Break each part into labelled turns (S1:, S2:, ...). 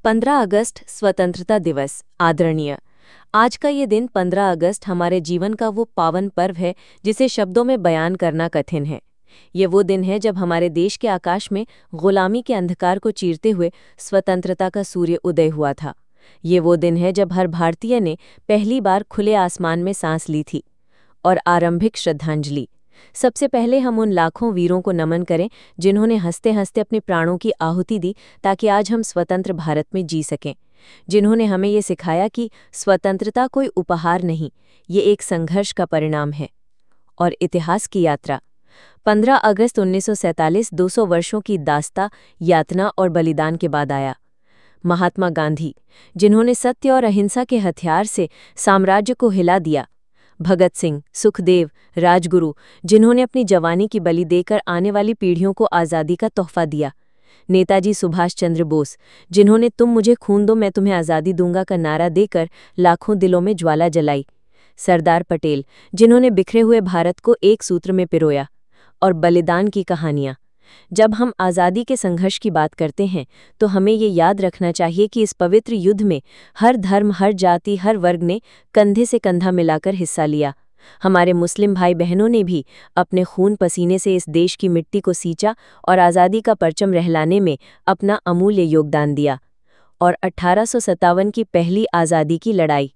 S1: 15 अगस्त स्वतंत्रता दिवस आदरणीय। आज का ये दिन 15 अगस्त हमारे जीवन का वो पावन पर्व है जिसे शब्दों में बयान करना कठिन है। ये वो दिन है जब हमारे देश के आकाश में गुलामी के अंधकार को चीरते हुए स्वतंत्रता का सूर्य उदय हुआ था। ये वो दिन है जब हर भारतीय ने पहली बार खुले आसमान में सांस ली थी। और आरंभिक श्रद्धांजलि। सबसे पहले हम उन लाखों वीरों को नमन करें जिन्होंने हंसते हंसते अपने प्राणों की आहुति दी ताकि आज हम स्वतंत्र भारत में जी सकें, जिन्होंने हमें ये सिखाया कि स्वतंत्रता कोई उपहार नहीं, ये एक संघर्ष का परिणाम है। और इतिहास की यात्रा। 15 अगस्त 1947 200 वर्षों की दास्ता, यातना और बलिदान के बाद आया। महात्मा गांधी, जिन्होंने सत्य और अहिंसा के हथियार से साम्राज्य को हिला दिया। भगत सिंह, सुखदेव, राजगुरु, जिन्होंने अपनी जवानी की बलि देकर आने वाली पीढ़ियों को आज़ादी का तोहफा दिया। नेताजी सुभाष चंद्र बोस, जिन्होंने तुम मुझे खून दो मैं तुम्हें आज़ादी दूंगा का नारा देकर लाखों दिलों में ज्वाला जलाई। सरदार पटेल, जिन्होंने बिखरे हुए भारत को एक सूत्र में पिरोया। और बलिदान की कहानियाँ। जब हम आज़ादी के संघर्ष की बात करते हैं तो हमें ये याद रखना चाहिए कि इस पवित्र युद्ध में हर धर्म, हर जाति, हर वर्ग ने कंधे से कंधा मिलाकर हिस्सा लिया। हमारे मुस्लिम भाई बहनों ने भी अपने खून पसीने से इस देश की मिट्टी को सींचा और आज़ादी का परचम लहराने में अपना अमूल्य योगदान दिया। और 1857 की पहली आज़ादी की लड़ाई।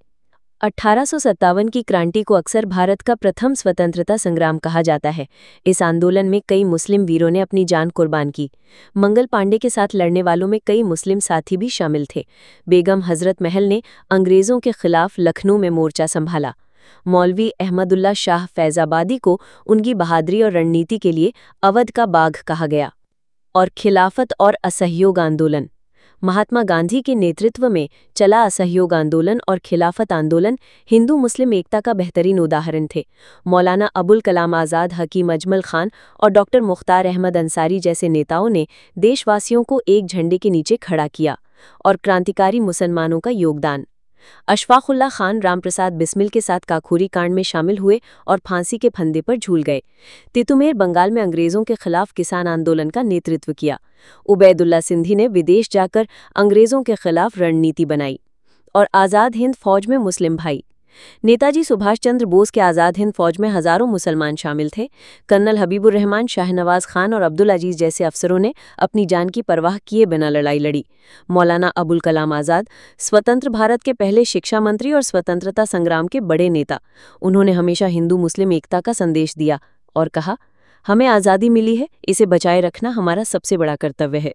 S1: 1857 की क्रांति को अक्सर भारत का प्रथम स्वतंत्रता संग्राम कहा जाता है। इस आंदोलन में कई मुस्लिम वीरों ने अपनी जान कुर्बान की। मंगल पांडे के साथ लड़ने वालों में कई मुस्लिम साथी भी शामिल थे। बेगम हजरत महल ने अंग्रेज़ों के खिलाफ लखनऊ में मोर्चा संभाला। मौलवी अहमदुल्ला शाह फैज़ाबादी को उनकी बहादुरी और रणनीति के लिए अवध का बाघ कहा गया। और खिलाफत और असहयोग आंदोलन। महात्मा गांधी के नेतृत्व में चला असहयोग आंदोलन और खिलाफत आंदोलन हिंदू मुस्लिम एकता का बेहतरीन उदाहरण थे। मौलाना अबुल कलाम आज़ाद, हकीम अजमल खान और डॉक्टर मुख्तार अहमद अंसारी जैसे नेताओं ने देशवासियों को एक झंडे के नीचे खड़ा किया। और क्रांतिकारी मुसलमानों का योगदान। अशफाकुल्ला खान रामप्रसाद बिस्मिल के साथ काकोरी कांड में शामिल हुए और फांसी के फंदे पर झूल गए। तितुमेर बंगाल में अंग्रेज़ों के खिलाफ किसान आंदोलन का नेतृत्व किया। उबैदुल्ला सिंधी ने विदेश जाकर अंग्रेज़ों के खिलाफ रणनीति बनाई। और आज़ाद हिंद फौज में मुस्लिम भाई। नेताजी सुभाष चंद्र बोस के आज़ाद हिंद फौज में हज़ारों मुसलमान शामिल थे। कर्नल हबीबुर रहमान, शाहनवाज खान और अब्दुल अजीज जैसे अफसरों ने अपनी जान की परवाह किए बिना लड़ाई लड़ी। मौलाना अबुल कलाम आज़ाद, स्वतंत्र भारत के पहले शिक्षा मंत्री और स्वतंत्रता संग्राम के बड़े नेता। उन्होंने हमेशा हिंदू मुस्लिम एकता का संदेश दिया और कहा, हमें आज़ादी मिली है, इसे बचाए रखना हमारा सबसे बड़ा कर्तव्य है।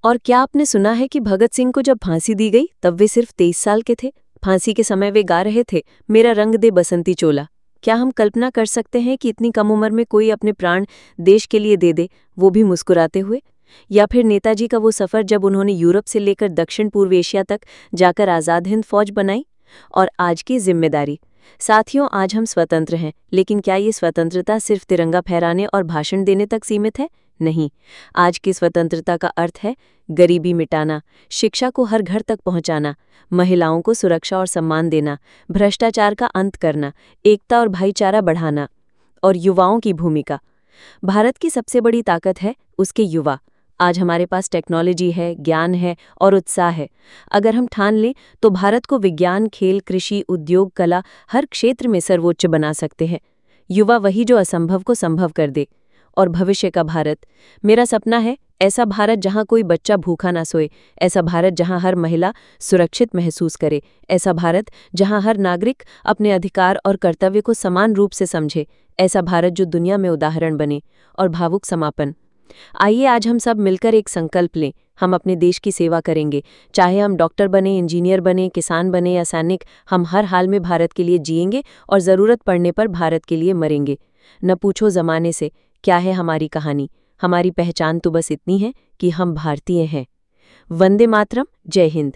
S1: और क्या आपने सुना है कि भगत सिंह को जब फांसी दी गई तब वे सिर्फ 23 साल के थे। फांसी के समय वे गा रहे थे, मेरा रंग दे बसंती चोला। क्या हम कल्पना कर सकते हैं कि इतनी कम उम्र में कोई अपने प्राण देश के लिए दे दे, वो भी मुस्कुराते हुए। या फिर नेताजी का वो सफ़र जब उन्होंने यूरोप से लेकर दक्षिण पूर्व एशिया तक जाकर आज़ाद हिंद फौज बनाई। और आज की जिम्मेदारी। साथियों, आज हम स्वतंत्र हैं, लेकिन क्या ये स्वतंत्रता सिर्फ तिरंगा फहराने और भाषण देने तक सीमित है? नहीं। आज की स्वतंत्रता का अर्थ है गरीबी मिटाना, शिक्षा को हर घर तक पहुंचाना, महिलाओं को सुरक्षा और सम्मान देना, भ्रष्टाचार का अंत करना, एकता और भाईचारा बढ़ाना। और युवाओं की भूमिका। भारत की सबसे बड़ी ताकत है उसके युवा। आज हमारे पास टेक्नोलॉजी है, ज्ञान है और उत्साह है। अगर हम ठान लें तो भारत को विज्ञान, खेल, कृषि, उद्योग, कला हर क्षेत्र में सर्वोच्च बना सकते हैं। युवा वही जो असंभव को संभव कर दे। और भविष्य का भारत। मेरा सपना है ऐसा भारत जहां कोई बच्चा भूखा ना सोए, ऐसा भारत जहां हर महिला सुरक्षित महसूस करे, ऐसा भारत जहां हर नागरिक अपने अधिकार और कर्तव्य को समान रूप से समझे, ऐसा भारत जो दुनिया में उदाहरण बने। और भावुक समापन। आइए आज हम सब मिलकर एक संकल्प लें। हम अपने देश की सेवा करेंगे, चाहे हम डॉक्टर बने, इंजीनियर बने, किसान बने या सैनिक। हम हर हाल में भारत के लिए जिएंगे और ज़रूरत पड़ने पर भारत के लिए मरेंगे। न पूछो ज़माने से क्या है हमारी कहानी। हमारी पहचान तो बस इतनी है कि हम भारतीय हैं। वंदे मातरम। जय हिंद।